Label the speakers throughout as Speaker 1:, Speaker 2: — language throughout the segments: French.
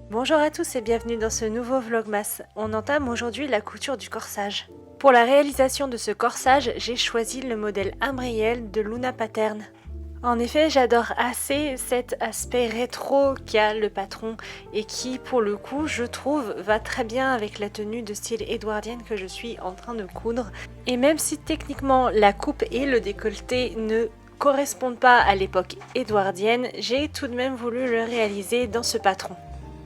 Speaker 1: Bonjour à tous et bienvenue dans ce nouveau vlogmas. On entame aujourd'hui la couture du corsage. Pour la réalisation de ce corsage, j'ai choisi le modèle Imbriel de Luna Pattern. En effet, j'adore assez cet aspect rétro qu'a le patron et qui, pour le coup, je trouve, va très bien avec la tenue de style édouardienne que je suis en train de coudre. Et même si techniquement la coupe et le décolleté ne correspondent pas à l'époque édouardienne, j'ai tout de même voulu le réaliser dans ce patron.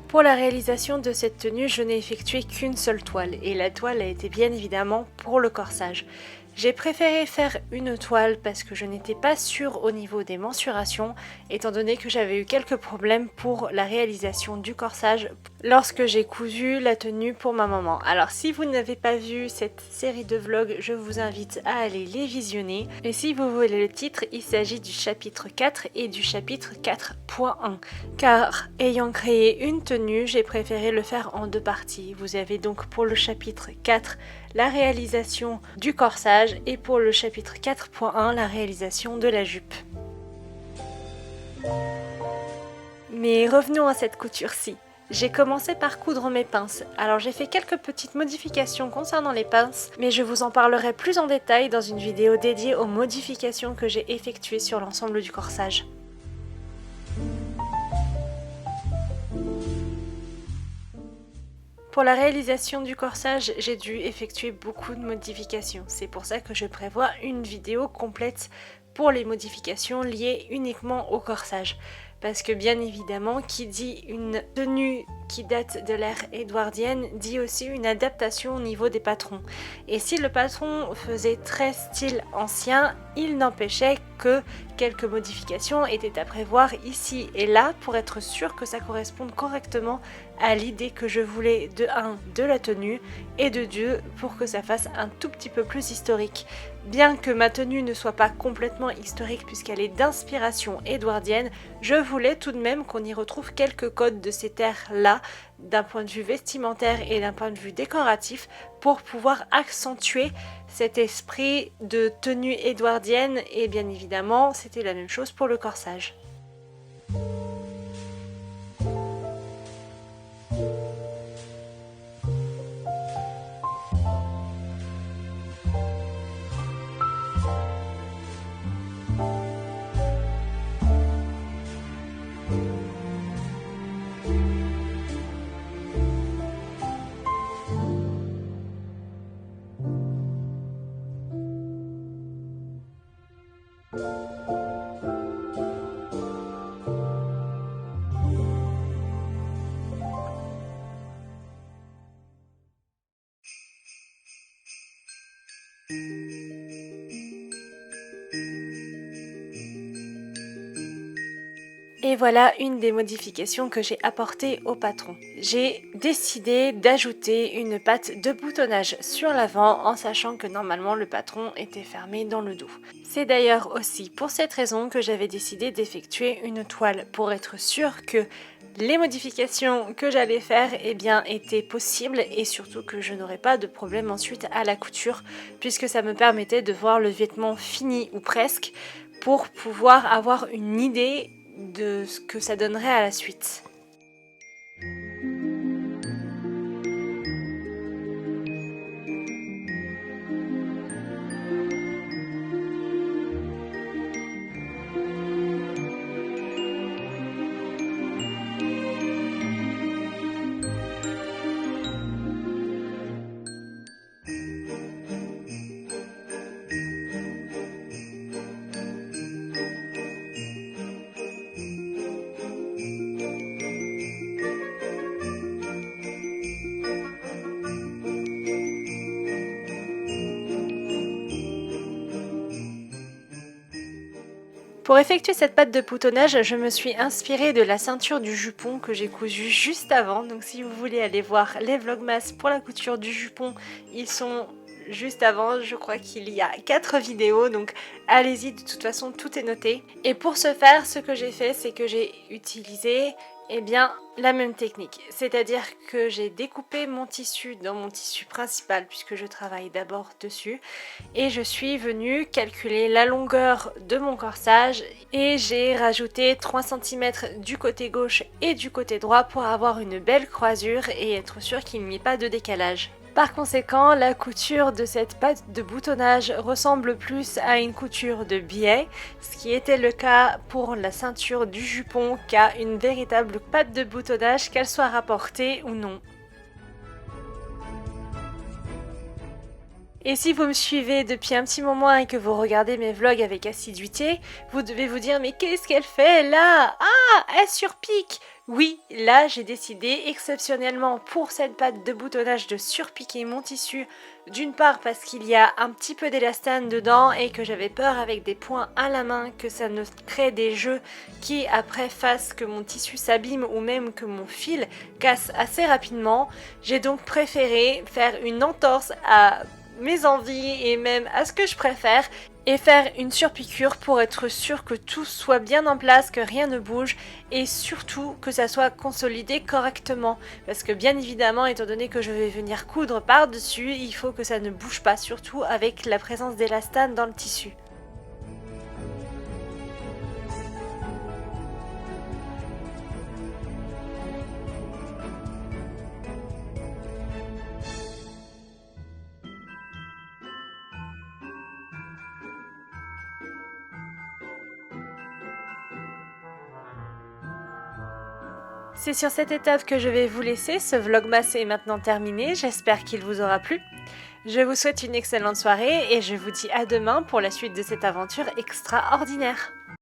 Speaker 1: Pour la réalisation de cette tenue, je n'ai effectué qu'une seule toile et la toile a été bien évidemment pour le corsage. J'ai préféré faire une toile parce que je n'étais pas sûre au niveau des mensurations étant donné que j'avais eu quelques problèmes pour la réalisation du corsage lorsque j'ai cousu la tenue pour ma maman. Alors si vous n'avez pas vu cette série de vlogs, je vous invite à aller les visionner. Et si vous voulez le titre, il s'agit du chapitre 4 et du chapitre 4.1. Car ayant créé une tenue, j'ai préféré le faire en deux parties. Vous avez donc pour le chapitre 4 la réalisation du corsage et pour le chapitre 4.1 la réalisation de la jupe. Mais revenons à cette couture-ci. J'ai commencé par coudre mes pinces, alors j'ai fait quelques petites modifications concernant les pinces, mais je vous en parlerai plus en détail dans une vidéo dédiée aux modifications que j'ai effectuées sur l'ensemble du corsage. Pour la réalisation du corsage, j'ai dû effectuer beaucoup de modifications. C'est pour ça que je prévois une vidéo complète pour les modifications liées uniquement au corsage. Parce que bien évidemment, qui dit une tenue qui date de l'ère édouardienne, dit aussi une adaptation au niveau des patrons. Et si le patron faisait très style ancien, il n'empêchait que quelques modifications étaient à prévoir ici et là pour être sûr que ça corresponde correctement à l'idée que je voulais de 1 de la tenue et de 2 pour que ça fasse un tout petit peu plus historique. Bien que ma tenue ne soit pas complètement historique puisqu'elle est d'inspiration édouardienne, je voulais tout de même qu'on y retrouve quelques codes de cette ère-là d'un point de vue vestimentaire et d'un point de vue décoratif pour pouvoir accentuer cet esprit de tenue édouardienne et bien évidemment c'était la même chose pour le corsage. Et voilà une des modifications que j'ai apportées au patron. J'ai décidé d'ajouter une patte de boutonnage sur l'avant en sachant que normalement le patron était fermé dans le dos. C'est d'ailleurs aussi pour cette raison que j'avais décidé d'effectuer une toile pour être sûre que les modifications que j'allais faire étaient possibles et surtout que je n'aurais pas de problème ensuite à la couture puisque ça me permettait de voir le vêtement fini ou presque pour pouvoir avoir une idée de ce que ça donnerait à la suite. Pour effectuer cette patte de boutonnage, je me suis inspirée de la ceinture du jupon que j'ai cousu juste avant. Donc si vous voulez aller voir les vlogmas pour la couture du jupon, ils sont juste avant, je crois qu'il y a 4 vidéos, donc allez-y, de toute façon tout est noté. Et pour ce faire, ce que j'ai fait, c'est que j'ai utilisé la même technique, c'est-à-dire que j'ai découpé mon tissu dans mon tissu principal puisque je travaille d'abord dessus et je suis venue calculer la longueur de mon corsage et j'ai rajouté 3 cm du côté gauche et du côté droit pour avoir une belle croisure et être sûr qu'il n'y ait pas de décalage. Par conséquent, la couture de cette patte de boutonnage ressemble plus à une couture de biais, ce qui était le cas pour la ceinture du jupon qu'à une véritable patte de boutonnage, qu'elle soit rapportée ou non. Et si vous me suivez depuis un petit moment et que vous regardez mes vlogs avec assiduité, vous devez vous dire mais qu'est-ce qu'elle fait là? Ah, elle surpique! Oui, là j'ai décidé exceptionnellement pour cette patte de boutonnage de surpiquer mon tissu, d'une part parce qu'il y a un petit peu d'élastane dedans et que j'avais peur avec des points à la main que ça ne crée des jeux qui après fassent que mon tissu s'abîme ou même que mon fil casse assez rapidement. J'ai donc préféré faire une entorse à mes envies et même à ce que je préfère et faire une surpiqûre pour être sûr que tout soit bien en place, que rien ne bouge et surtout que ça soit consolidé correctement parce que bien évidemment étant donné que je vais venir coudre par dessus, il faut que ça ne bouge pas, surtout avec la présence d'élastane dans le tissu. C'est sur cette étape que je vais vous laisser, ce vlogmas est maintenant terminé, j'espère qu'il vous aura plu. Je vous souhaite une excellente soirée et je vous dis à demain pour la suite de cette aventure extraordinaire.